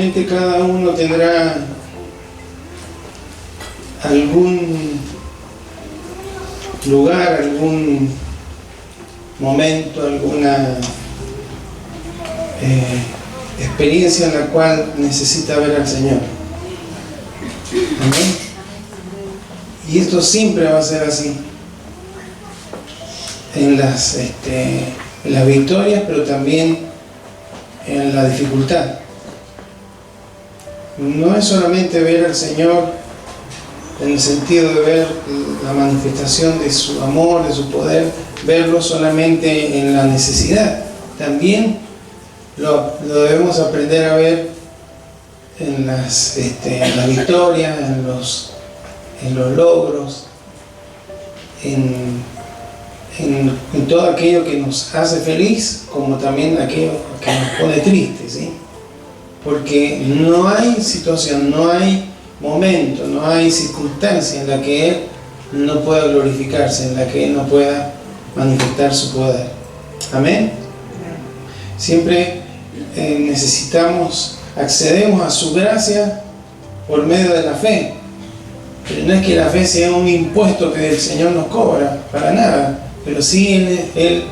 seguramente cada uno tendrá algún lugar, algún momento, alguna experiencia en la cual necesita ver al Señor. ¿Amén? Y esto siempre va a ser así. En las victorias, pero también en la dificultad. No es solamente ver al Señor en el sentido de ver la manifestación de su amor, de su poder, verlo solamente en la necesidad. También lo debemos aprender a ver en las victorias, en los logros, en todo aquello que nos hace feliz, como también aquello que nos pone triste, ¿sí? Porque no hay situación, no hay momento, no hay circunstancia en la que Él no pueda glorificarse, en la que Él no pueda manifestar su poder. Amén. Siempre accedemos a su gracia por medio de la fe. Pero no es que la fe sea un impuesto que el Señor nos cobra, para nada. Pero sí Él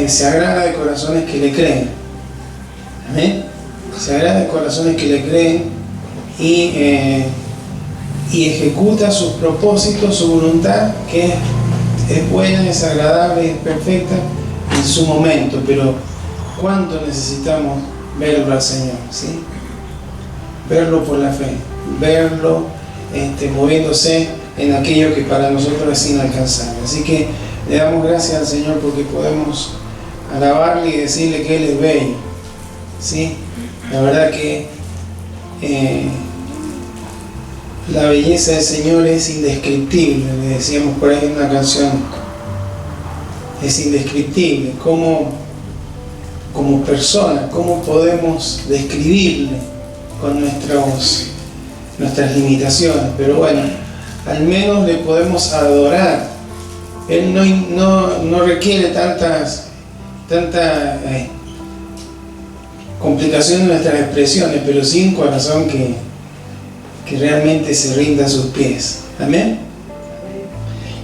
se agrada de corazones que le creen. Amén. Se agrada de corazones que le creen y ejecuta sus propósitos, su voluntad, que es buena, es agradable, es perfecta en su momento. Pero ¿cuánto necesitamos verlo al Señor? ¿Sí? Verlo por la fe, verlo moviéndose en aquello que para nosotros es inalcanzable. Así que le damos gracias al Señor porque podemos alabarle y decirle que Él es bello. ¿Sí? La verdad que la belleza del Señor es indescriptible. Le decíamos por ahí en una canción, es indescriptible. Como persona, ¿cómo podemos describirle con nuestras limitaciones? Pero bueno, al menos le podemos adorar. Él no requiere tanta complicación en nuestras expresiones, pero sí un corazón que realmente se rinda a sus pies. Amén.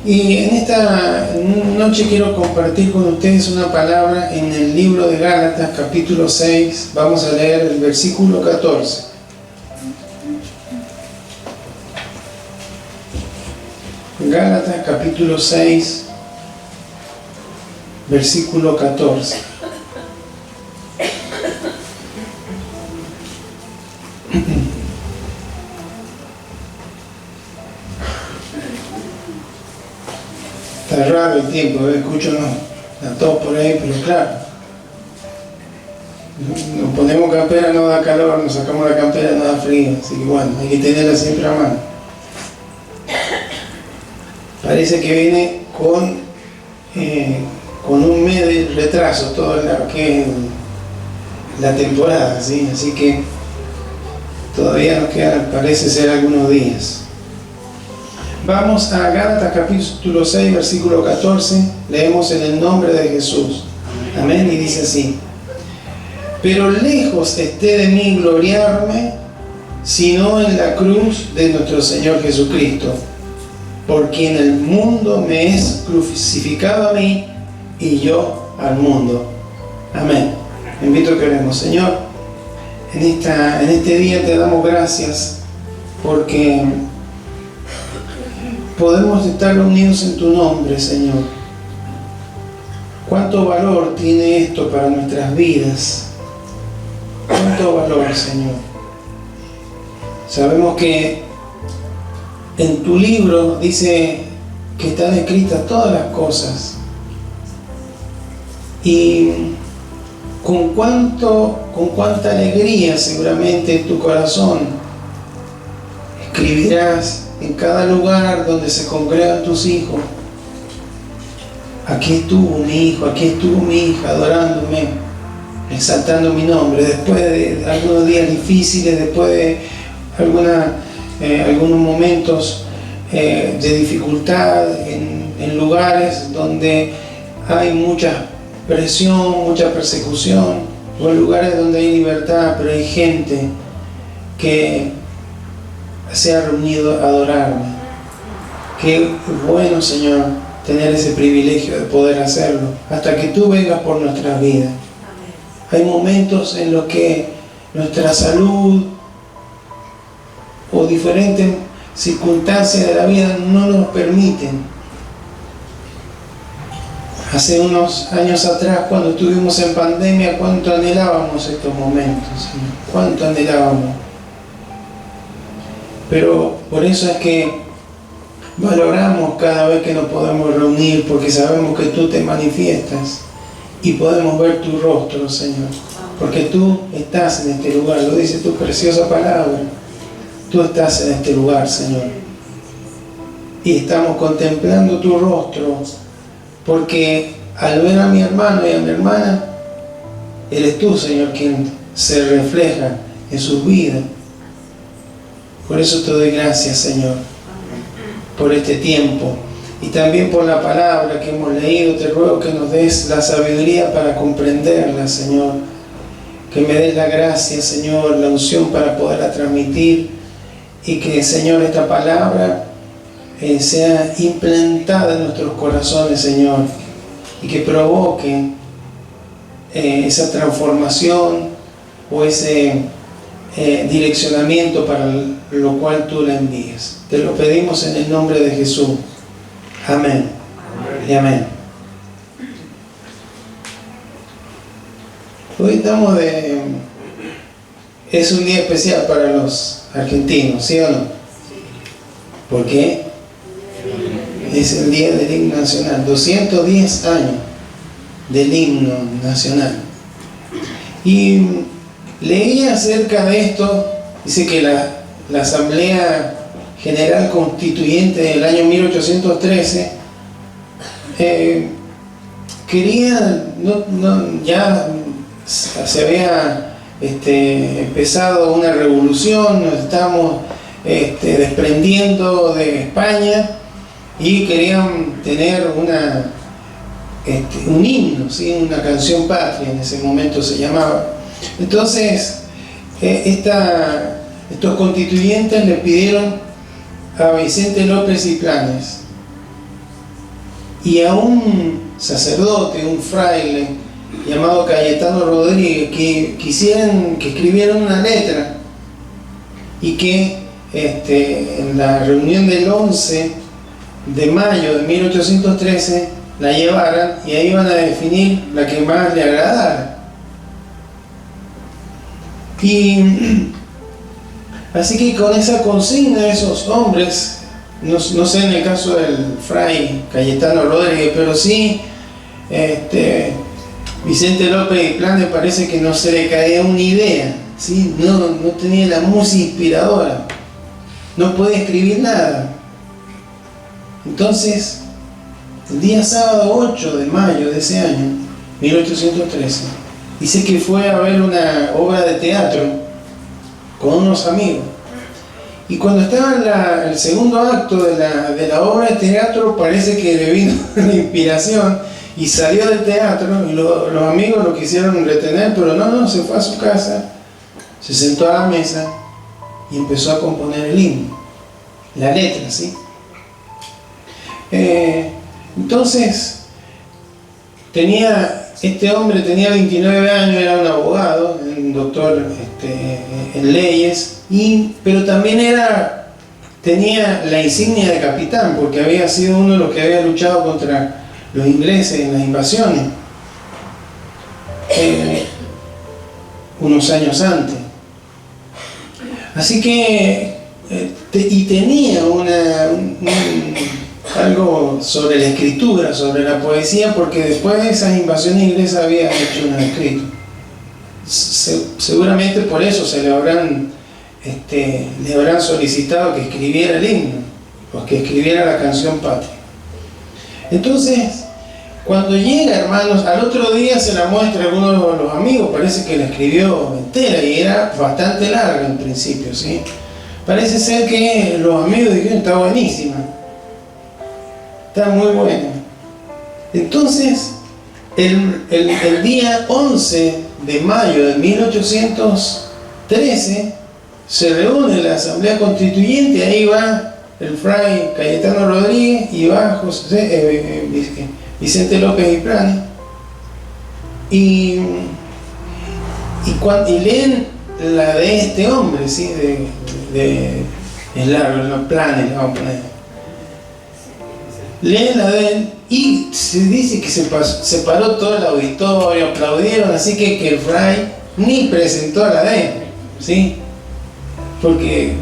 Y en esta noche quiero compartir con ustedes una palabra en el libro de Gálatas, capítulo 6. Vamos a leer el versículo 14. Gálatas, capítulo 6, versículo 14. Está raro el tiempo, escucho la tos por ahí, pero claro, nos ponemos campera, no da calor, nos sacamos la campera, no da frío, así que bueno, hay que tenerla siempre a mano. Parece que viene con un mes de retraso todo lo que es la temporada, ¿sí? Así que todavía nos quedan, parece ser, algunos días. Vamos a Gálatas capítulo 6, versículo 14. Leemos en el nombre de Jesús. Amén. Y dice así: pero lejos esté de mí gloriarme, sino en la cruz de nuestro Señor Jesucristo, por quien el mundo me es crucificado a mí y yo al mundo. Amén. Me invito a que oremos. Señor, en este día te damos gracias porque podemos estar unidos en tu nombre, Señor. ¿Cuánto valor tiene esto para nuestras vidas? ¿Cuánto valor, Señor? Sabemos que en tu libro dice que están escritas todas las cosas. Y con cuánta alegría seguramente en tu corazón escribirás en cada lugar donde se congregan tus hijos: aquí estuvo mi hijo, aquí estuvo mi hija adorándome, exaltando mi nombre, después de algunos días difíciles, después de algunos momentos de dificultad en lugares donde hay mucha presión, mucha persecución, o en lugares donde hay libertad, pero hay gente que se ha reunido a adorarme. Qué bueno, Señor, tener ese privilegio de poder hacerlo, hasta que tú vengas por nuestras vidas. Hay momentos en los que nuestra salud o diferentes circunstancias de la vida no nos permiten. Hace unos años atrás, cuando estuvimos en pandemia, cuánto anhelábamos estos momentos, Señor, cuánto anhelábamos. Pero por eso es que valoramos cada vez que nos podemos reunir, porque sabemos que tú te manifiestas y podemos ver tu rostro, Señor, porque tú estás en este lugar, lo dice tu preciosa palabra. Tú estás en este lugar, Señor, y estamos contemplando tu rostro, porque al ver a mi hermano y a mi hermana, eres tú, Señor, quien se refleja en sus vidas. Por eso te doy gracias, Señor, por este tiempo y también por la palabra que hemos leído. Te ruego que nos des la sabiduría para comprenderla, Señor, que me des la gracia, Señor, la unción para poderla transmitir, y que, Señor, esta palabra sea implantada en nuestros corazones, Señor, y que provoque esa transformación o ese direccionamiento para lo cual tú la envías. Te lo pedimos en el nombre de Jesús. Amén. Y amén. Hoy estamos es un día especial para los argentinos, ¿sí o no? ¿Por qué? Es el día del himno nacional, 210 años del himno nacional. Y leí acerca de esto, dice que la Asamblea General Constituyente del año 1813 quería, ya se había empezado una revolución, nos estábamos desprendiendo de España y querían tener un himno, ¿sí? Una canción patria, en ese momento se llamaba. Entonces estos constituyentes le pidieron a Vicente López y Planes y a un sacerdote, un fraile llamado Cayetano Rodríguez, que escribieran una letra y que en la reunión del 11 de mayo de 1813 la llevaran, y ahí iban a definir la que más le agradara. Y así que con esa consigna de esos hombres, no sé en el caso del fray Cayetano Rodríguez, pero sí Vicente López y Planes parece que no se le caía una idea, ¿sí? No tenía la musa inspiradora, no podía escribir nada. Entonces, el día sábado 8 de mayo de ese año, 1813, dice que fue a ver una obra de teatro con unos amigos. Y cuando estaba en el segundo acto de la obra de teatro, parece que le vino la inspiración y salió del teatro, y los amigos lo quisieron retener, pero no, se fue a su casa, se sentó a la mesa y empezó a componer el himno, la letra, ¿sí? Entonces, este hombre tenía 29 años, era un abogado, un doctor en leyes, pero también tenía la insignia de capitán, porque había sido uno de los que había luchado contra los ingleses en las invasiones unos años antes. Así que y tenía algo sobre la escritura, sobre la poesía, porque después de esas invasiones inglesas había hecho un escrito. Seguramente por eso le habrán solicitado que escribiera el himno, o que escribiera la canción patria. Entonces, cuando llega, hermanos, al otro día se la muestra a alguno de los amigos, parece que la escribió entera y era bastante larga en principio, ¿sí? Parece ser que los amigos dijeron: está buenísima, está muy buena. Entonces, el día 11 de mayo de 1813, se reúne la Asamblea Constituyente, ahí va el fray Cayetano Rodríguez y va Vicente López y Planes, y leen la de este hombre, ¿sí? Es largo, los Planes, vamos a poner. Leen la de él y se dice que se paró todo el auditorio, aplaudieron, así que el fray ni presentó a la de él, ¿sí? Porque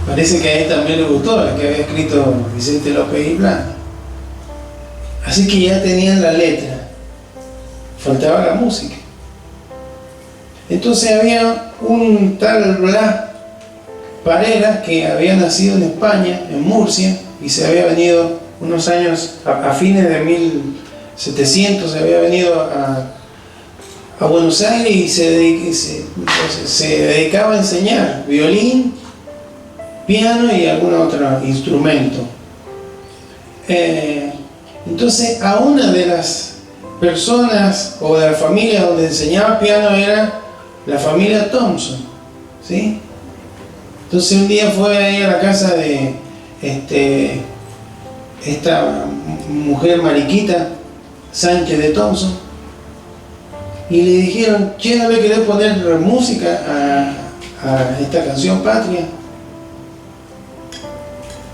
parece que a él también le gustó la que había escrito Vicente López y Planes. Así que ya tenían la letra, faltaba la música. Entonces había un tal Blas Parera que había nacido en España, en Murcia, y se había venido unos años, a fines de 1700, se había venido a Buenos Aires y se dedicaba a enseñar violín, piano y algún otro instrumento. Entonces, a una de las personas o de la familia donde enseñaba piano era la familia Thompson, ¿sí? Entonces un día fue ahí a la casa de esta mujer Mariquita Sánchez de Thompson y le dijeron: ¿quién no le quiere poner música a esta canción patria?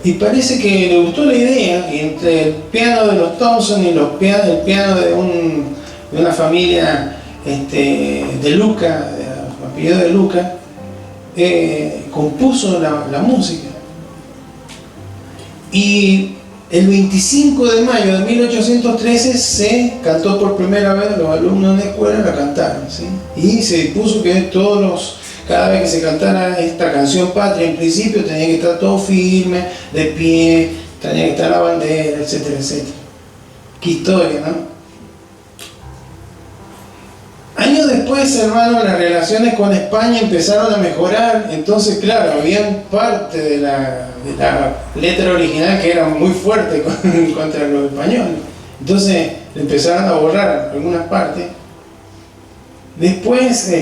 Y parece que le gustó la idea, y entre el piano de los Thompson y el piano de una familia de Luca, de apellido de Luca, compuso la música. Y el 25 de mayo de 1813 se cantó por primera vez, los alumnos de la escuela la cantaron, ¿sí? Y se dispuso que cada vez que se cantara esta canción patria, en principio tenía que estar todo firme, de pie, tenía que estar la bandera, etcétera, etcétera. Qué historia, ¿no? Años después, hermano, las relaciones con España empezaron a mejorar. Entonces, claro, había parte de la letra original que era muy fuerte contra los españoles. Entonces, empezaron a borrar algunas partes. Después,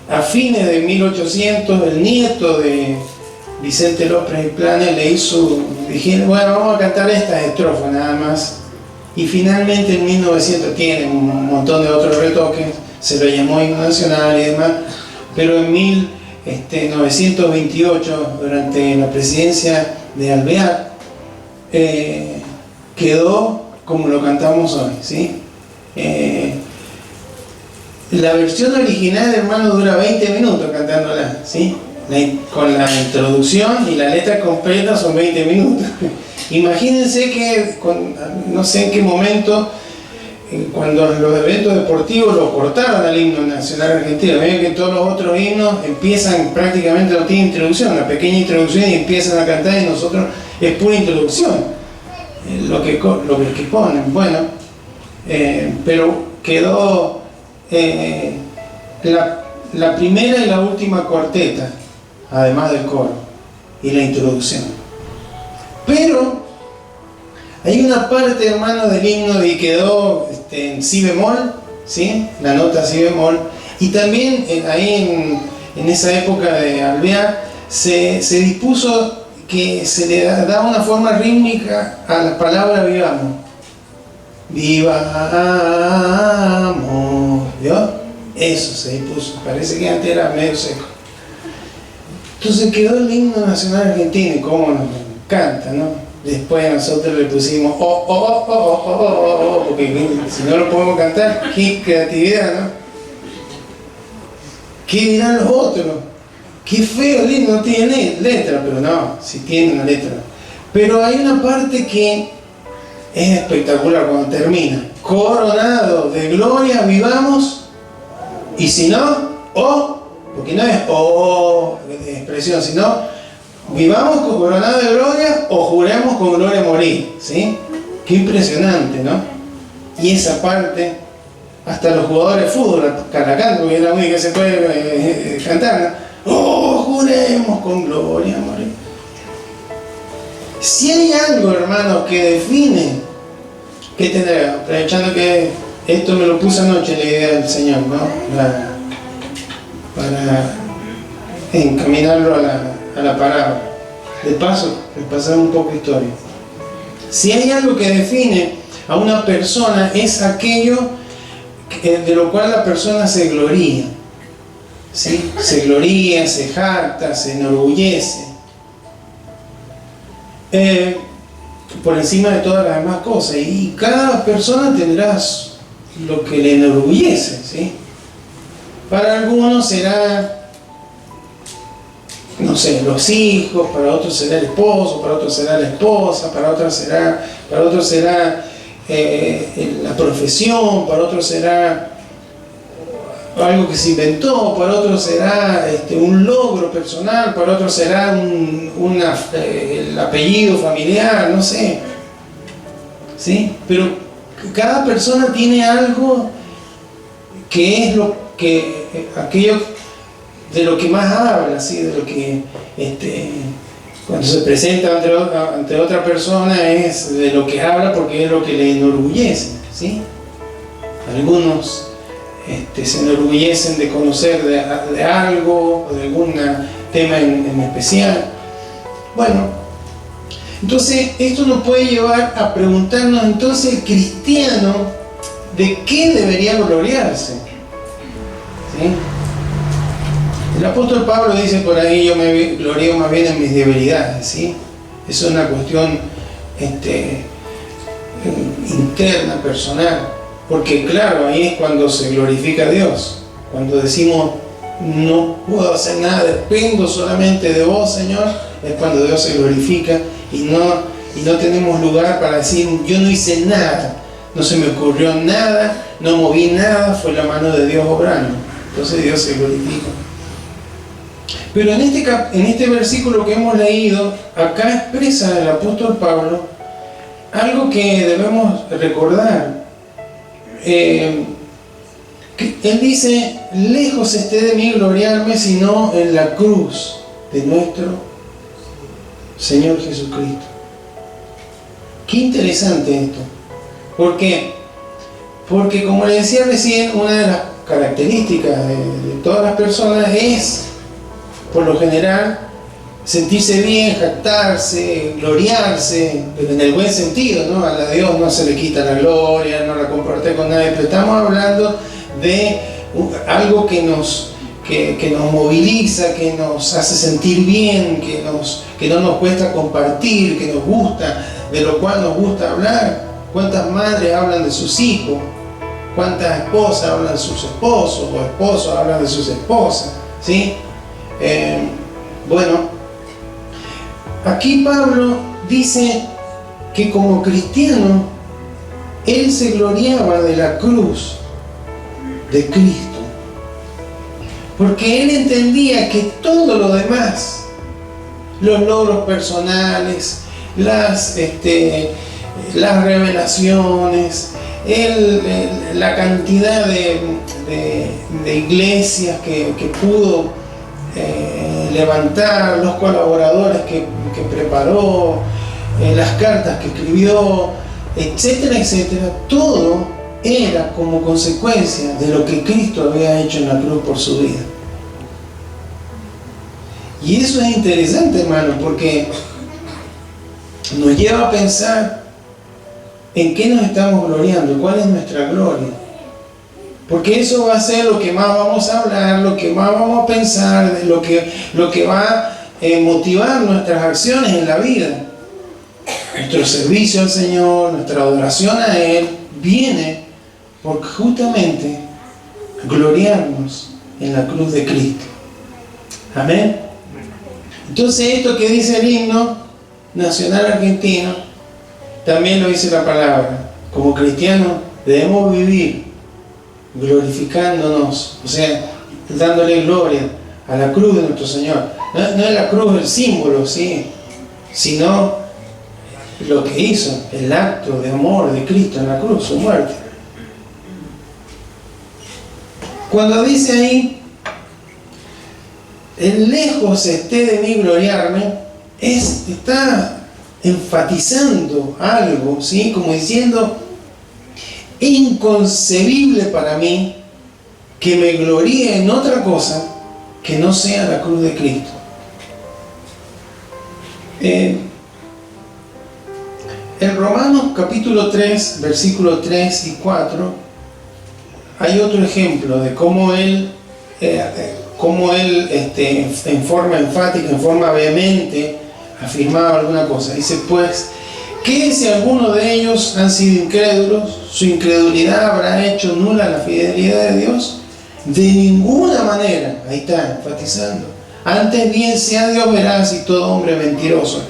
a fines de 1800, el nieto de Vicente López y Planes dijeron: bueno, vamos a cantar estas estrofas nada más. Y finalmente en 1900 tiene un montón de otros retoques, se lo llamó himno nacional y demás, pero en 1928, durante la presidencia de Alvear, quedó como lo cantamos hoy, ¿sí? La versión original, hermano, dura 20 minutos cantándola, ¿sí? Con la introducción y la letra completa son 20 minutos. Imagínense que, no sé en qué momento, cuando los eventos deportivos lo cortaron al himno nacional argentino, ven que todos los otros himnos empiezan, prácticamente no tienen introducción, una pequeña introducción y empiezan a cantar, y nosotros es pura introducción, lo que ponen. Bueno, pero quedó la primera y la última cuarteta, además del coro y la introducción. Pero hay una parte, hermano, del himno y quedó en si bemol, ¿sí? La nota si bemol, y también ahí en esa época de Alvear se dispuso que se le daba una forma rítmica a la palabra vivamos. Vivamos, ¿vio? Eso se dispuso, parece que antes era medio seco. Entonces quedó el himno nacional argentino, y cómo nos encanta, ¿no? Después nosotros le pusimos porque si no lo podemos cantar, qué creatividad, ¿no? ¿Qué dirán los otros? Qué feo el himno, no tiene letra, pero no, sí tiene una letra. Pero hay una parte que es espectacular cuando termina: coronado de gloria vivamos, y si no, porque no es de expresión, sino vivamos con coronado de gloria o juremos con gloria morir, ¿sí? Qué impresionante, ¿no? Y esa parte, hasta los jugadores de fútbol la cantan, porque es la única que se puede cantar, ¿no? Juremos con gloria morir. Si hay algo, hermano, que define, ¿qué tendrá? Aprovechando que esto me lo puso anoche la idea del Señor, ¿no? Para encaminarlo a la parábola. De paso, repasar un poco historia. Si hay algo que define a una persona, es aquello de lo cual la persona se gloría. ¿Sí? Se gloría, se jacta, se enorgullece. Por encima de todas las demás cosas. Y cada persona tendrá lo que le enorgullece, ¿sí? Para algunos será, no sé, los hijos, para otros será el esposo, para otros será la esposa, para otros será la profesión, para otros será algo que se inventó, para otros será un logro personal, para otros será el apellido familiar, no sé, ¿sí? Pero cada persona tiene algo que es aquello de lo que más habla, ¿sí? De lo que cuando se presenta ante otra persona es de lo que habla, porque es lo que le enorgullece, ¿sí? Algunos se enorgullecen de conocer de algo o de algún tema en especial. Bueno, entonces esto nos puede llevar a preguntarnos, entonces, el cristiano, ¿de qué debería gloriarse? ¿Sí? El apóstol Pablo dice por ahí: yo me glorío más bien en mis debilidades, ¿sí? Eso es una cuestión interna, personal. Porque claro, ahí es cuando se glorifica a Dios. Cuando decimos: no puedo hacer nada, dependo solamente de vos, Señor, es cuando Dios se glorifica y no tenemos lugar para decir: yo no hice nada, no se me ocurrió nada, no moví nada, fue la mano de Dios obrando. Entonces Dios se glorifica. Pero en este versículo que hemos leído, acá expresa el apóstol Pablo algo que debemos recordar. Él dice: lejos esté de mí gloriarme, sino en la cruz de nuestro Señor Jesucristo. Qué interesante esto. ¿Por qué? Porque, como le decía recién, una de las características de todas las personas es, por lo general, sentirse bien, jactarse, gloriarse, pero en el buen sentido, ¿no? A Dios no se le quita la gloria, no la comparte con nadie, pero estamos hablando de algo que nos moviliza, que nos hace sentir bien, que no nos cuesta compartir, que nos gusta, de lo cual nos gusta hablar. ¿Cuántas madres hablan de sus hijos? ¿Cuántas esposas hablan de sus esposos? O esposos hablan de sus esposas, ¿sí? Bueno, aquí Pablo dice que como cristiano él se gloriaba de la cruz de Cristo, porque él entendía que todo lo demás, los logros personales, las revelaciones, la cantidad de iglesias que pudo levantar, los colaboradores que preparó, las cartas que escribió, etcétera, etcétera, todo era como consecuencia de lo que Cristo había hecho en la cruz por su vida. Y eso es interesante, hermano, porque nos lleva a pensar en qué nos estamos gloriando, cuál es nuestra gloria. Porque eso va a ser lo que más vamos a hablar, lo que más vamos a pensar, lo que va a motivar nuestras acciones en la vida. Nuestro servicio al Señor, nuestra adoración a Él, viene por justamente gloriarnos en la cruz de Cristo. Amén. Entonces, esto que dice el himno nacional argentino, también lo dice la palabra. Como cristianos debemos vivir glorificándonos, o sea, dándole gloria a la cruz de nuestro Señor. No es la cruz el símbolo, ¿sí?, sino lo que hizo, el acto de amor de Cristo en la cruz, su muerte. Cuando dice ahí: el lejos esté de mí gloriarme, está enfatizando algo, ¿sí?, como diciendo: es inconcebible para mí que me gloríe en otra cosa que no sea la cruz de Cristo. En Romanos capítulo 3, versículos 3 y 4, hay otro ejemplo de cómo él en forma enfática, en forma vehemente, afirmaba alguna cosa. Dice, pues, ¿qué si alguno de ellos han sido incrédulos? ¿Su incredulidad habrá hecho nula la fidelidad de Dios? De ninguna manera. Ahí está, enfatizando. Antes bien sea Dios veraz y todo hombre mentiroso.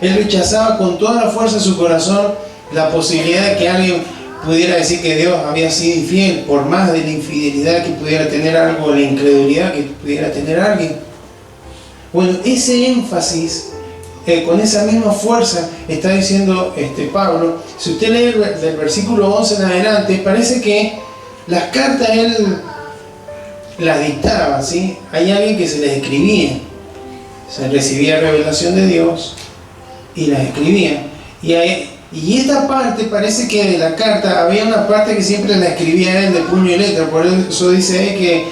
Él rechazaba con toda la fuerza de su corazón la posibilidad de que alguien pudiera decir que Dios había sido infiel, por más de la infidelidad que pudiera tener algo, la incredulidad que pudiera tener alguien. Bueno, ese énfasis, con esa misma fuerza, está diciendo Pablo. Si usted lee del versículo 11 en adelante, parece que las cartas él las dictaba, ¿sí? Hay alguien que se les escribía. Se recibía revelación de Dios y las escribía. Y esta parte, parece que de la carta, había una parte que siempre la escribía él de puño y letra. Por eso dice él que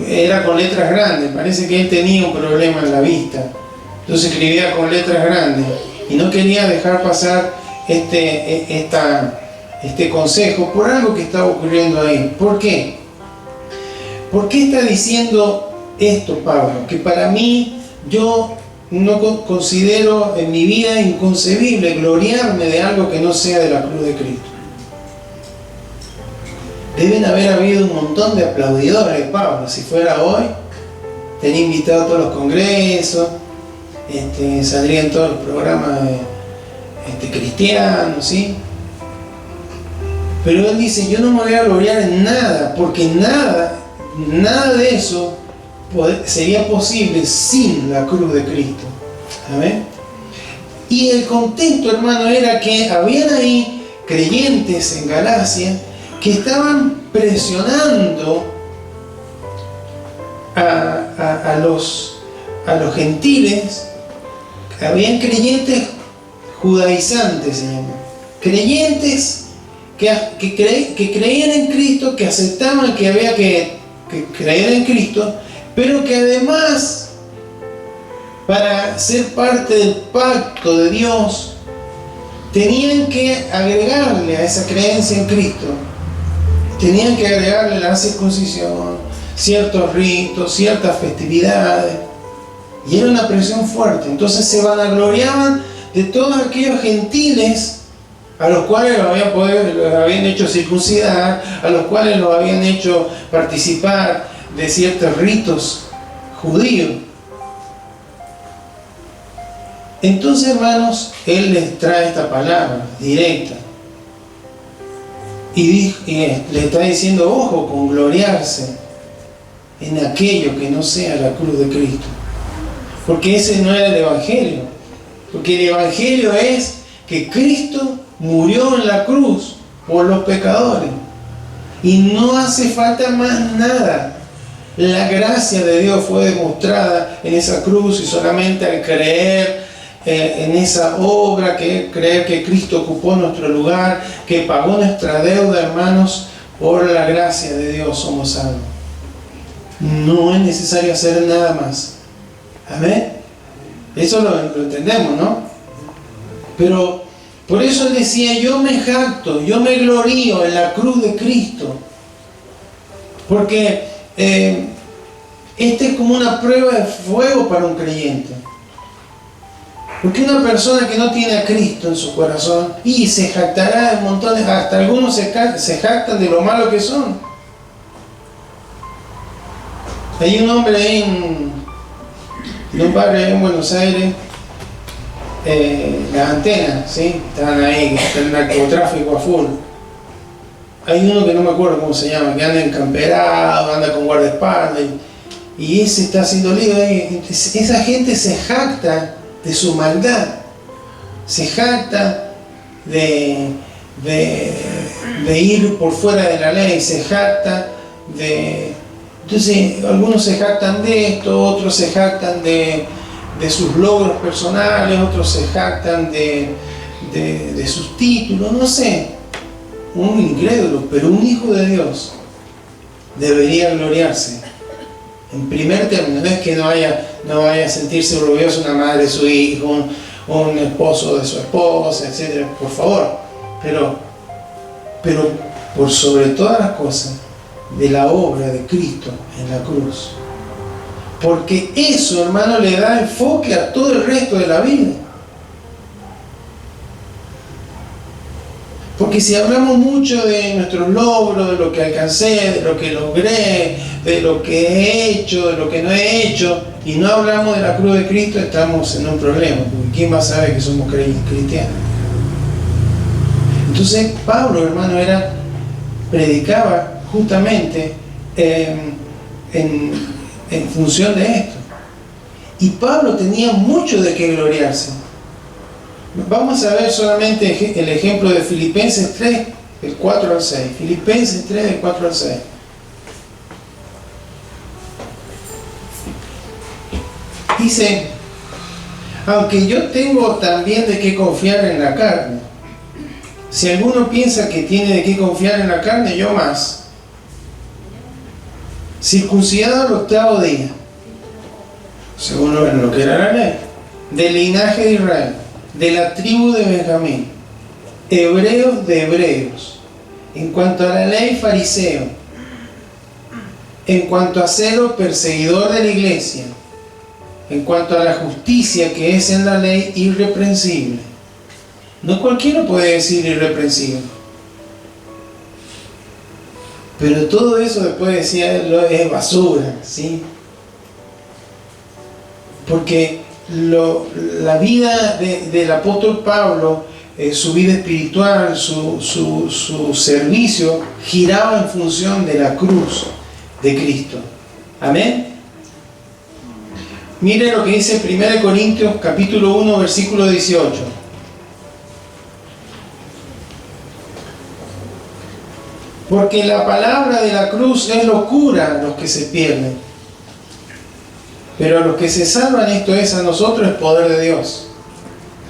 era con letras grandes. Parece que él tenía un problema en la vista. Entonces escribía con letras grandes. Y no quería dejar pasar este consejo por algo que estaba ocurriendo ahí. ¿Por qué? ¿Por qué está diciendo esto Pablo? Que para mí, yo no considero en mi vida inconcebible gloriarme de algo que no sea de la cruz de Cristo. Deben haber habido un montón de aplaudidores de Pablo. Si fuera hoy, tenía invitado a todos los congresos, saldría en todos los programas cristianos, ¿sí? Pero él dice, yo no me voy a gloriar en nada, porque nada de eso sería posible sin la cruz de Cristo. ¿Amén? Y el contexto, hermano, era que habían ahí creyentes en Galacia que estaban presionando a los gentiles. Habían creyentes judaizantes, se llama. Creyentes que creían en Cristo, que aceptaban que había que creer en Cristo, pero que además, para ser parte del pacto de Dios, tenían que agregarle a esa creencia en Cristo, tenían que agregarle la circuncisión, ciertos ritos, ciertas festividades, y era una presión fuerte. Entonces se vanagloriaban de todos aquellos gentiles a los cuales los habían hecho circuncidar, a los cuales los habían hecho participar de ciertos ritos judíos. Entonces, hermanos, él les trae esta palabra directa y le está diciendo, ojo con gloriarse en aquello que no sea la cruz de Cristo, porque ese no era el Evangelio. Porque el Evangelio es que Cristo murió en la cruz por los pecadores y no hace falta más nada. La gracia de Dios fue demostrada en esa cruz, y solamente al creer en esa obra, creer que Cristo ocupó nuestro lugar, que pagó nuestra deuda, hermanos, por la gracia de Dios somos salvos. No es necesario hacer nada más. Amén. Eso lo entendemos, ¿no? Pero por eso él decía, yo me jacto, yo me glorío en la cruz de Cristo. Porque es como una prueba de fuego para un creyente. Porque una persona que no tiene a Cristo en su corazón, y se jactará de montones, hasta algunos se jactan de lo malo que son. Hay un hombre ahí en un barrio en Buenos Aires, las antenas, ¿sí? Están ahí, está el narcotráfico a full. Hay uno que no me acuerdo cómo se llama, que anda encamperado, anda con guardaespaldas, y ese está haciendo lío ahí. Esa gente se jacta de su maldad, se jacta de ir por fuera de la ley, se jacta de... Entonces, algunos se jactan de esto, otros se jactan de sus logros personales, otros se jactan de sus títulos, no sé. Un incrédulo, pero un hijo de Dios debería gloriarse En primer término, no es que no vaya a sentirse orgulloso una madre de su hijo, un esposo de su esposa, etc. Por favor, pero por sobre todas las cosas, de la obra de Cristo en la cruz. Porque eso, hermano, le da enfoque a todo el resto de la vida. Porque si hablamos mucho de nuestros logros, de lo que alcancé, de lo que logré, de lo que he hecho, de lo que no he hecho, y no hablamos de la cruz de Cristo, estamos en un problema, porque ¿quién va a saber que somos cristianos? Entonces Pablo, hermano, predicaba justamente en función de esto. Y Pablo tenía mucho de qué gloriarse. Vamos a ver solamente el ejemplo de Filipenses 3, del 4 al 6. Filipenses 3, del 4 al 6. Dice: aunque yo tengo también de qué confiar en la carne, si alguno piensa que tiene de qué confiar en la carne, yo más. Circuncidado al 8º día, según lo que era la ley, del linaje de Israel, de la tribu de Benjamín, hebreos de hebreos, en cuanto a la ley, fariseo, en cuanto a celo, perseguidor de la iglesia, en cuanto a la justicia que es en la ley, irreprensible. No cualquiera puede decir irreprensible, pero todo eso después decía es basura, ¿sí? Porque la vida del apóstol Pablo, su vida espiritual, su servicio, giraba en función de la cruz de Cristo. Amén. Mire lo que dice 1 Corintios capítulo 1, versículo 18. Porque la palabra de la cruz es locura a los que se pierden, pero a los que se salvan, esto es, a nosotros, es poder de Dios.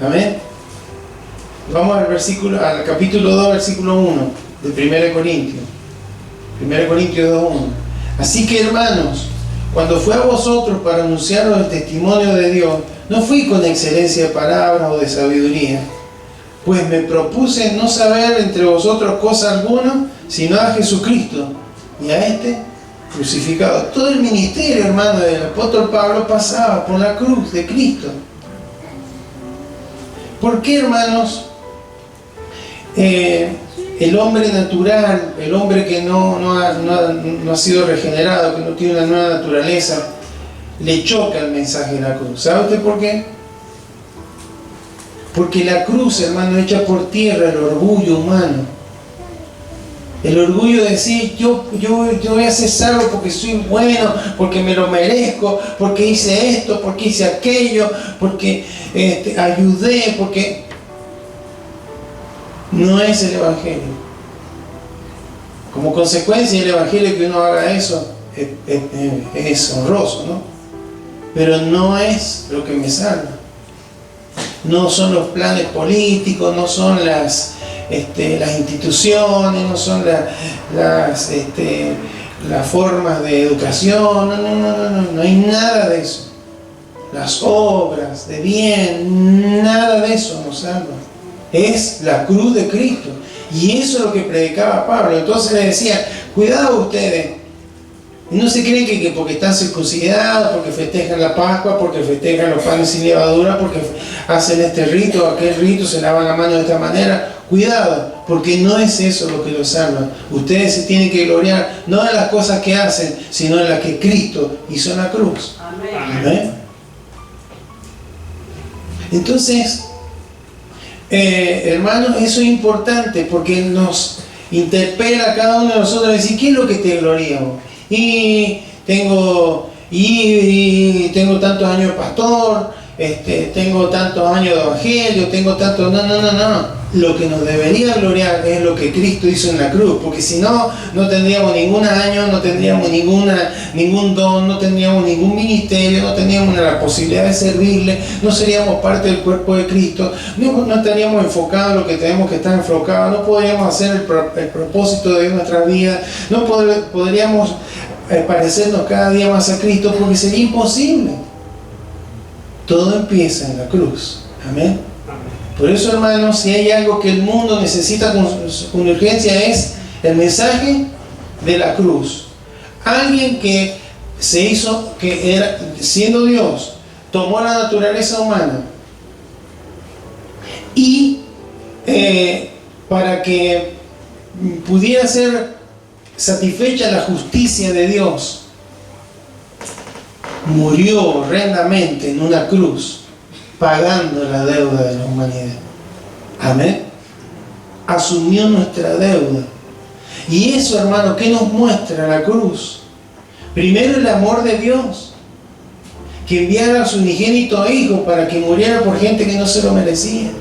Amén. Vamos al capítulo 2, versículo 1 de 1 Corintios. 1 Corintios 2, 1. Así que, hermanos, cuando fui a vosotros para anunciaros el testimonio de Dios, no fui con excelencia de palabras o de sabiduría, pues me propuse no saber entre vosotros cosa alguna, sino a Jesucristo y a este crucificado. Todo el ministerio, hermano, del apóstol Pablo pasaba por la cruz de Cristo. ¿Por qué, hermanos? El hombre natural, el hombre que no ha sido regenerado, que no tiene una nueva naturaleza, le choca el mensaje de la cruz. ¿Sabe usted por qué? Porque la cruz, hermano, echa por tierra el orgullo humano. El orgullo de decir, yo voy a ser salvo porque soy bueno, porque me lo merezco, porque hice esto, porque hice aquello, porque ayudé, porque... No es el Evangelio. Como consecuencia del Evangelio que uno haga eso es honroso, ¿no? Pero no es lo que me salva. No son los planes políticos, no son las instituciones, no son las formas de educación, no hay nada de eso. Las obras de bien, nada de eso nos salva. Es la cruz de Cristo. Y eso es lo que predicaba Pablo. Entonces le decía, cuidado ustedes, no se creen que porque están circuncidados, porque festejan la Pascua, porque festejan los panes sin levadura, porque hacen este rito o aquel rito, se lavan la mano de esta manera. Cuidado, porque no es eso lo que los salva. Ustedes se tienen que gloriar no de las cosas que hacen, sino de las que Cristo hizo en la cruz. Amén. ¿Amén? Entonces, hermanos, eso es importante porque nos interpela a cada uno de nosotros a decir, ¿qué es lo que te gloria? Y tengo tantos años de pastor, tengo tantos años de evangelio, tengo tantos... No. Lo que nos debería gloriar es lo que Cristo hizo en la cruz, porque si no, no tendríamos ningún año, no tendríamos ningún don, no tendríamos ningún ministerio, no tendríamos la posibilidad de servirle, no seríamos parte del cuerpo de Cristo, no estaríamos enfocados en lo que tenemos que estar enfocados, no podríamos hacer el propósito de nuestra vida, no podríamos parecernos cada día más a Cristo, porque sería imposible. Todo empieza en la cruz. Amén. Por eso, hermanos, si hay algo que el mundo necesita con urgencia, es el mensaje de la cruz. Alguien que se hizo, que era, siendo Dios, tomó la naturaleza humana y para que pudiera ser satisfecha la justicia de Dios, murió horrendamente en una cruz, pagando la deuda de la humanidad. Amén. Asumió nuestra deuda. Y eso, hermano, ¿qué nos muestra la cruz? Primero, el amor de Dios, que enviara a su unigénito Hijo para que muriera por gente que no se lo merecía.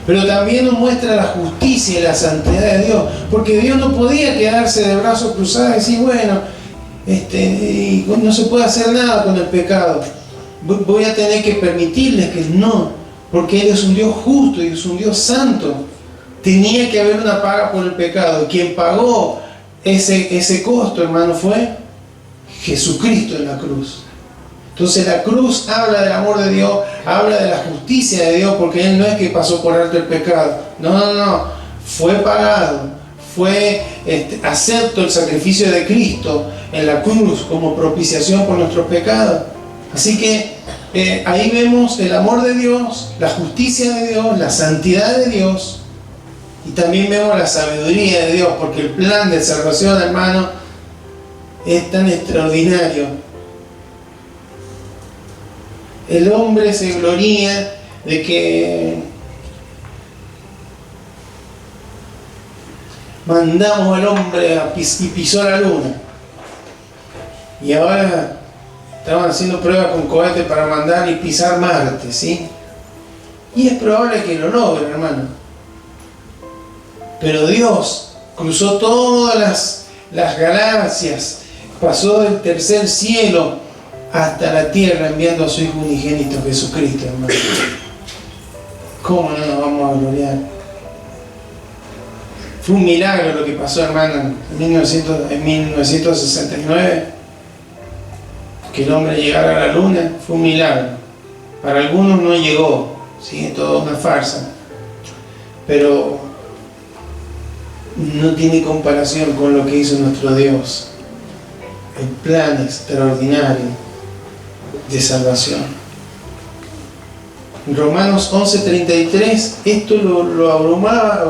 Pero también nos muestra la justicia y la santidad de Dios, porque Dios no podía quedarse de brazos cruzados y decir, bueno, no se puede hacer nada con el pecado, voy a tener que permitirles que no, porque Él es un Dios justo y es un Dios santo. Tenía que haber una paga por el pecado, y quien pagó ese costo, hermano, fue Jesucristo en la cruz. Entonces la cruz habla del amor de Dios, habla de la justicia de Dios, porque Él no es que pasó por alto el pecado. No. Fue pagado, fue acepto el sacrificio de Cristo en la cruz como propiciación por nuestros pecados. Así que ahí vemos el amor de Dios, la justicia de Dios, la santidad de Dios, y también vemos la sabiduría de Dios, porque el plan de salvación, hermano, es tan extraordinario. El hombre se gloría de que mandamos al hombre y pisó la luna. Y ahora estaban haciendo pruebas con cohetes para mandar y pisar Marte, ¿sí? Y es probable que lo logren, hermano. Pero Dios cruzó todas las galaxias, pasó del tercer cielo hasta la tierra, enviando a su Hijo unigénito Jesucristo, hermano. ¿Cómo no nos vamos a gloriar? Fue un milagro lo que pasó, hermano, en 1969, que el hombre llegara a la luna. Fue un milagro. Para algunos no llegó, ¿sí? Todo una farsa, pero no tiene comparación con lo que hizo nuestro Dios. El plan extraordinario de salvación. En Romanos 11:33, esto lo abrumaba,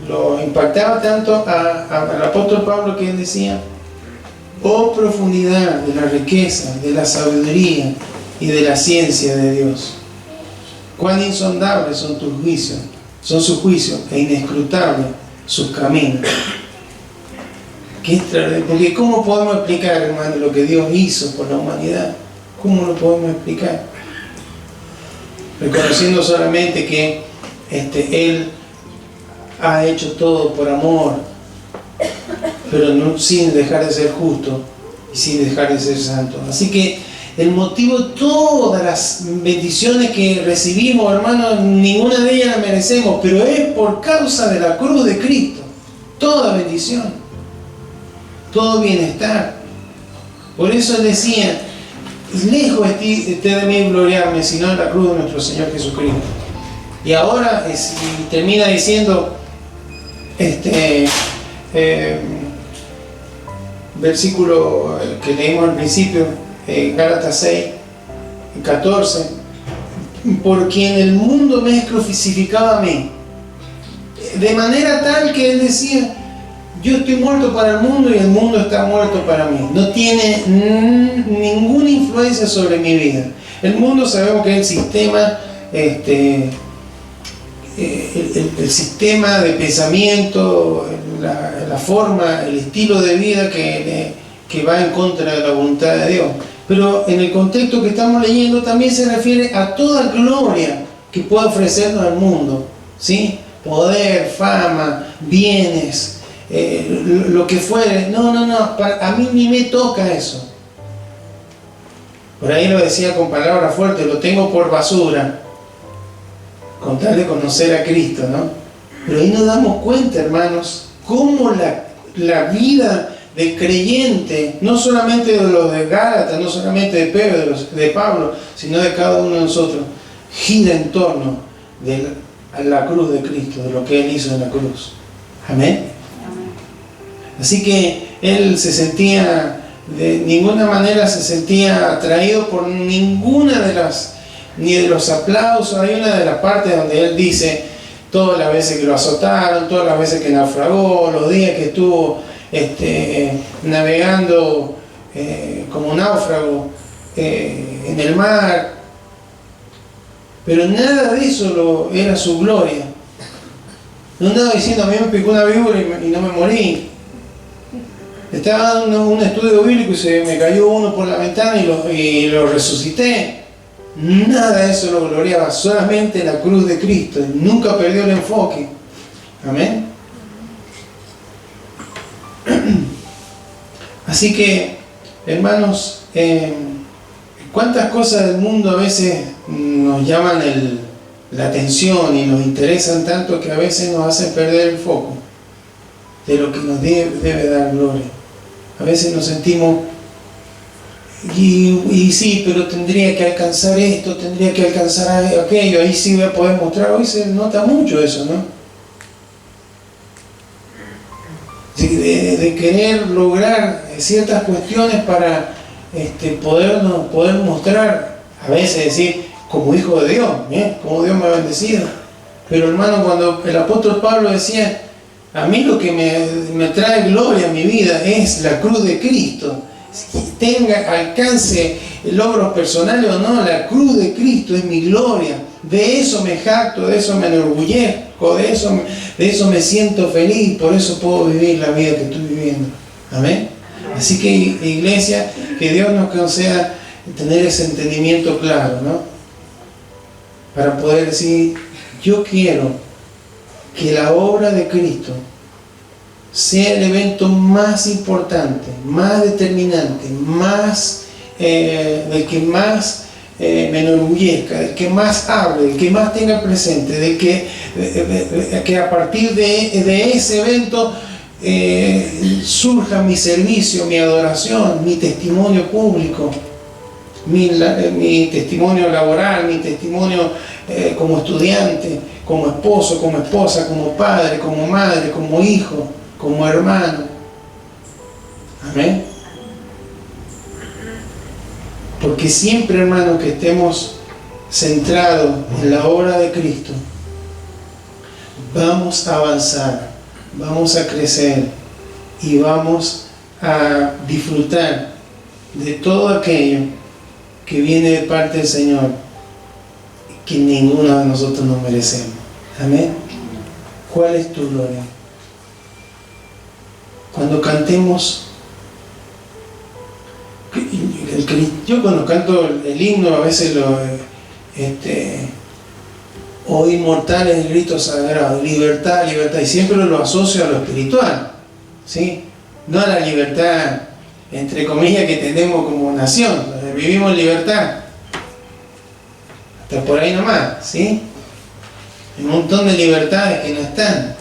lo impactaba tanto al apóstol Pablo, que él decía: oh profundidad de la riqueza, de la sabiduría y de la ciencia de Dios, cuán insondables son tus juicios, son sus juicios, e inescrutables sus caminos. Qué extraordinario, porque ¿cómo podemos explicar, hermano, lo que Dios hizo por la humanidad? ¿Cómo lo podemos explicar? Reconociendo solamente que Él ha hecho todo por amor, pero no, sin dejar de ser justo y sin dejar de ser santo. Así que el motivo de todas las bendiciones que recibimos, hermano, ninguna de ellas la merecemos, pero es por causa de la cruz de Cristo. Toda bendición, todo bienestar. Por eso Él decía: lejos esté de mí gloriarme, sino en la cruz de nuestro Señor Jesucristo. Y ahora termina diciendo versículo que leímos al principio, Gálatas 6:14: por quien el mundo me es crucificado a mí, de manera tal que Él decía: yo estoy muerto para el mundo y el mundo está muerto para mí. No tiene ninguna influencia sobre mi vida. El mundo, sabemos que es el sistema, el sistema de pensamiento, la forma, el estilo de vida que va en contra de la voluntad de Dios. Pero en el contexto que estamos leyendo también se refiere a toda gloria que puede ofrecernos al mundo, ¿sí? Poder, fama, bienes, lo que fuere. No, a mí ni me toca eso. Por ahí lo decía con palabras fuertes: lo tengo por basura, con tal de conocer a Cristo, ¿no? Pero ahí nos damos cuenta, hermanos, cómo la vida de creyente, no solamente de los de Gálatas, no solamente de Pedro, de Pablo, sino de cada uno de nosotros, gira en torno de la cruz de Cristo, de lo que Él hizo en la cruz. Amén. Así que él se sentía, de ninguna manera se sentía atraído por ninguna de las, ni de los aplausos. Hay una de las partes donde él dice todas las veces que lo azotaron, todas las veces que naufragó, los días que estuvo navegando como náufrago en el mar. Pero nada de eso era su gloria. No andaba diciendo, a mí me picó una víbora y no me morí. Estaba dando un estudio bíblico y se me cayó uno por la ventana y lo resucité. Nada de eso lo gloriaba, solamente la cruz de Cristo. Nunca perdió el enfoque. Amén. Así que, hermanos, cuántas cosas del mundo a veces nos llaman la atención y nos interesan tanto que a veces nos hacen perder el foco de lo que nos debe dar gloria. A veces nos sentimos, y sí, pero tendría que alcanzar esto, tendría que alcanzar aquello, ahí sí voy a poder mostrar. Hoy se nota mucho eso, ¿no? De querer lograr ciertas cuestiones para poder mostrar, a veces decir, como hijo de Dios, como Dios me ha bendecido. Pero hermano, cuando el apóstol Pablo decía, a mí lo que me trae gloria a mi vida es la cruz de Cristo. Alcance logros personales o no, la cruz de Cristo es mi gloria. De eso me jacto, de eso me enorgullezco, de eso me siento feliz, por eso puedo vivir la vida que estoy viviendo. Amén. Así que, iglesia, que Dios nos conceda tener ese entendimiento claro, ¿no? Para poder decir, yo quiero que la obra de Cristo sea el evento más importante, más determinante, más del que más me enorgullezca, del que más hable, del que más tenga presente, del que a partir de ese evento surja mi servicio, mi adoración, mi testimonio público, mi testimonio laboral, mi testimonio como estudiante, como esposo, como esposa, como padre, como madre, como hijo, como hermano. Amén. Porque siempre, hermano, que estemos centrados en la obra de Cristo, vamos a avanzar, vamos a crecer y vamos a disfrutar de todo aquello que viene de parte del Señor, que ninguno de nosotros nos merecemos. Amén. ¿Cuál es tu gloria? Cuando cantemos, yo cuando canto el himno a veces oh inmortal es el grito sagrado, libertad, libertad, y siempre lo asocio a lo espiritual, ¿sí? No a la libertad entre comillas que tenemos como nación, donde vivimos en libertad, hasta por ahí nomás, ¿sí? Hay un montón de libertades que no están,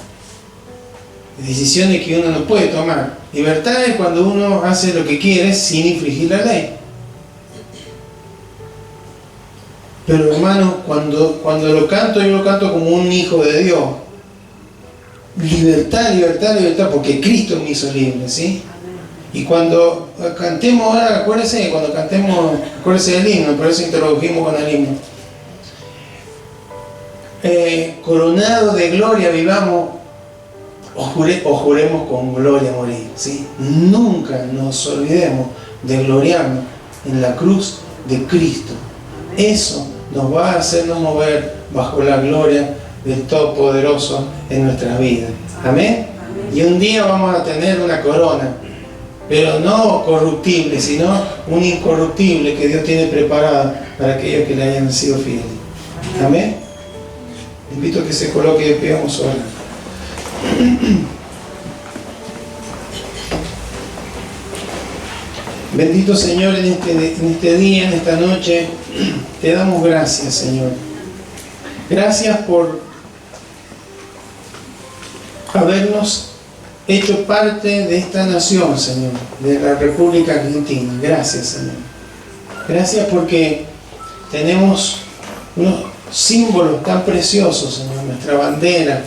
decisiones que uno no puede tomar. Libertad es cuando uno hace lo que quiere sin infringir la ley. Pero hermano, cuando lo canto, yo lo canto como un hijo de Dios. Libertad, libertad, libertad, porque Cristo me hizo libre, ¿sí? Y cuando cantemos ahora, acuérdense del himno, por eso introdujimos con el himno. Coronado de gloria vivamos, o juremos con gloria morir, ¿sí? Nunca nos olvidemos de gloriarnos en la cruz de Cristo. Eso nos va a hacernos mover bajo la gloria del Todopoderoso en nuestras vidas. Amén. Y un día vamos a tener una corona, pero no corruptible, sino un incorruptible que Dios tiene preparada para aquellos que le hayan sido fieles. Amén. Invito a que se coloque de pie, vamos a orar. Bendito Señor, en este día, en esta noche, te damos gracias, Señor. Gracias por habernos hecho parte de esta nación, Señor, de la República Argentina. Gracias, Señor. Gracias porque tenemos unos símbolos tan preciosos, Señor, nuestra bandera,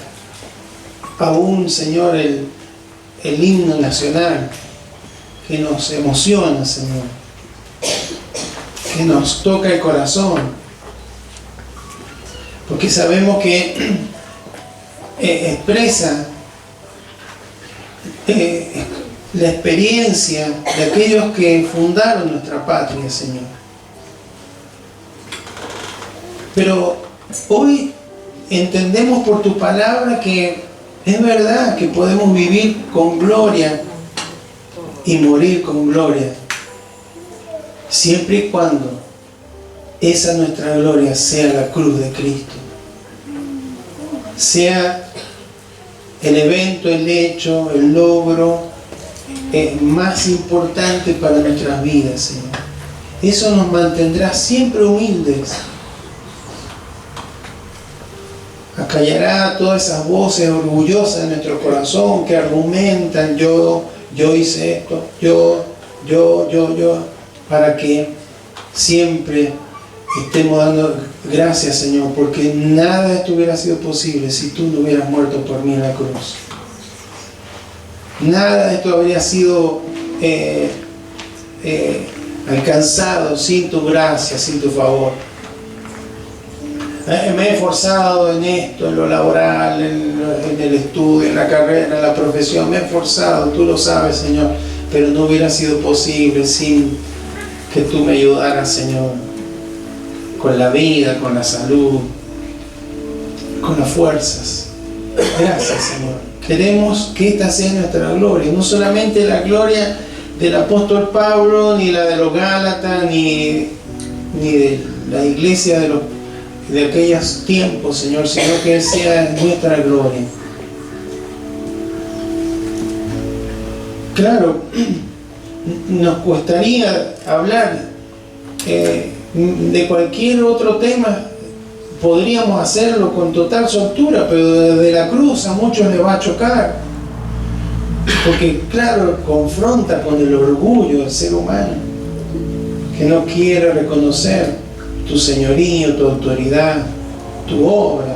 aún, Señor, el himno nacional, que nos emociona, Señor, que nos toca el corazón, porque sabemos que expresa la experiencia de aquellos que fundaron nuestra patria, Señor. Pero hoy entendemos por tu palabra que es verdad que podemos vivir con gloria y morir con gloria, siempre y cuando esa nuestra gloria sea la cruz de Cristo, sea el evento, el hecho, el logro más importante para nuestras vidas, Señor. Eso nos mantendrá siempre humildes. Acallará todas esas voces orgullosas de nuestro corazón que argumentan: yo hice esto, yo, para que siempre estemos dando gracias, Señor, porque nada de esto hubiera sido posible si tú no hubieras muerto por mí en la cruz. Nada de esto habría sido alcanzado sin tu gracia, sin tu favor. Me he esforzado en esto, en lo laboral, en el estudio, en la carrera, en la profesión. Me he esforzado, tú lo sabes, Señor, pero no hubiera sido posible sin que tú me ayudaras, Señor, con la vida, con la salud, con las fuerzas. Gracias, Señor. Queremos que esta sea nuestra gloria, no solamente la gloria del apóstol Pablo, ni la de los Gálatas, ni de la iglesia de aquellos tiempos, Señor, sino que sea nuestra gloria. Claro, nos costaría hablar de cualquier otro tema, podríamos hacerlo con total soltura, pero desde la cruz a muchos les va a chocar, porque claro, confronta con el orgullo del ser humano, que no quiere reconocer tu señorío, tu autoridad, tu obra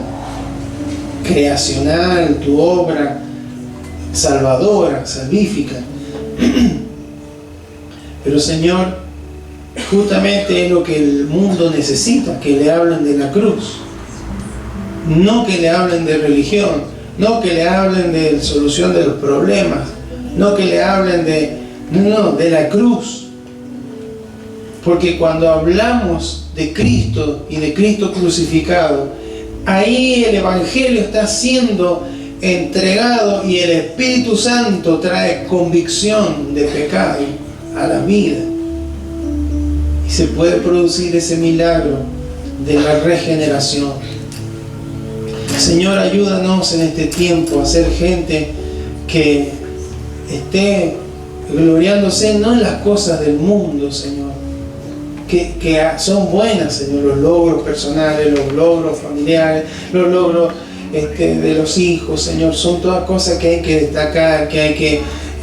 creacional, tu obra salvadora, salvífica. Pero, Señor, justamente es lo que el mundo necesita, que le hablen de la cruz, no que le hablen de religión, no que le hablen de solución de los problemas, no que le hablen de la cruz. Porque cuando hablamos de Cristo y de Cristo crucificado, ahí el Evangelio está siendo entregado y el Espíritu Santo trae convicción de pecado a la vida. Y se puede producir ese milagro de la regeneración. Señor, ayúdanos en este tiempo a ser gente que esté gloriándose no en las cosas del mundo, Señor, que son buenas, Señor, los logros personales, los logros familiares, los logros de los hijos, Señor, son todas cosas que hay que destacar, que hay que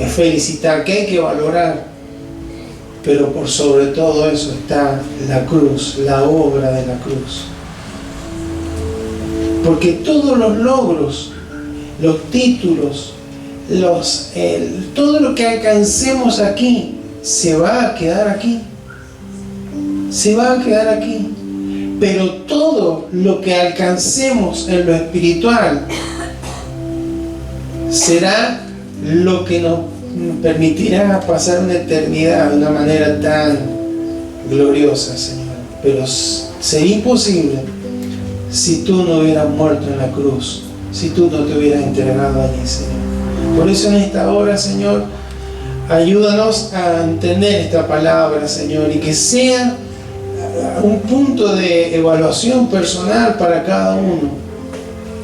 felicitar, que hay que valorar. Pero por sobre todo eso está la cruz, la obra de la cruz. Porque todos los logros, los títulos, todo lo que alcancemos aquí, se va a quedar aquí. Se va a quedar aquí. Pero todo lo que alcancemos en lo espiritual será lo que nos permitirá pasar una eternidad de una manera tan gloriosa, Señor. Pero sería imposible si tú no hubieras muerto en la cruz, si tú no te hubieras entregado allí, Señor. Por eso en esta hora, Señor, ayúdanos a entender esta palabra, Señor, y que sea un punto de evaluación personal para cada uno.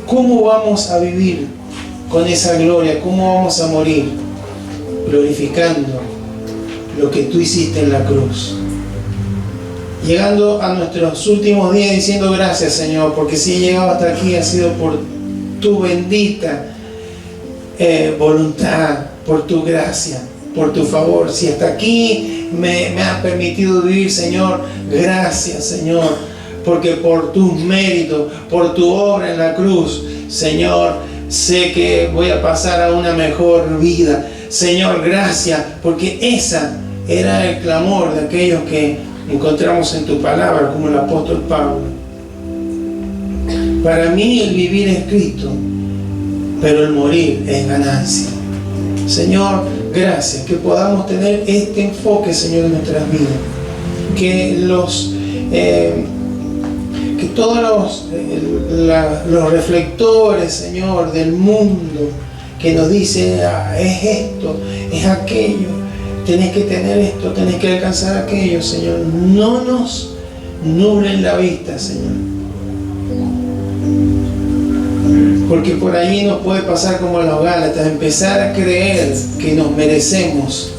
¿Cómo vamos a vivir con esa gloria? ¿Cómo vamos a morir? Glorificando lo que tú hiciste en la cruz. Llegando a nuestros últimos días diciendo gracias, Señor, porque si he llegado hasta aquí ha sido por tu bendita voluntad, por tu gracia, por tu favor. Si hasta aquí me has permitido vivir, Señor, gracias, Señor, porque por tus méritos, por tu obra en la cruz, Señor, sé que voy a pasar a una mejor vida. Señor, gracias, porque esa era el clamor de aquellos que encontramos en tu palabra, como el apóstol Pablo. Para mí el vivir es Cristo, pero el morir es ganancia. Señor, gracias, que podamos tener este enfoque, Señor, en nuestras vidas. Que todos los reflectores, Señor, del mundo que nos dicen, es esto, es aquello, tenés que tener esto, tenés que alcanzar aquello, Señor, no nos nublen la vista, Señor. Porque por ahí nos puede pasar como a los Gálatas, empezar a creer que nos merecemos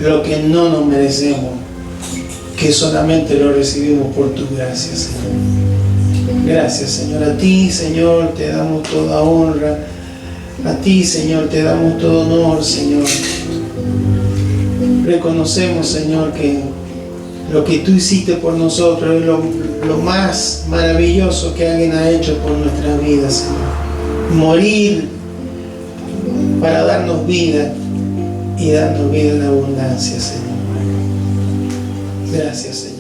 lo que no nos merecemos, que solamente lo recibimos por tu gracia, Señor. Gracias, Señor. A ti, Señor, te damos toda honra. A ti, Señor, te damos todo honor, Señor. Reconocemos, Señor, que lo que tú hiciste por nosotros es lo más maravilloso que alguien ha hecho por nuestras vidas, Señor. Morir para darnos vida y darnos vida en abundancia, Señor. Gracias, Señor.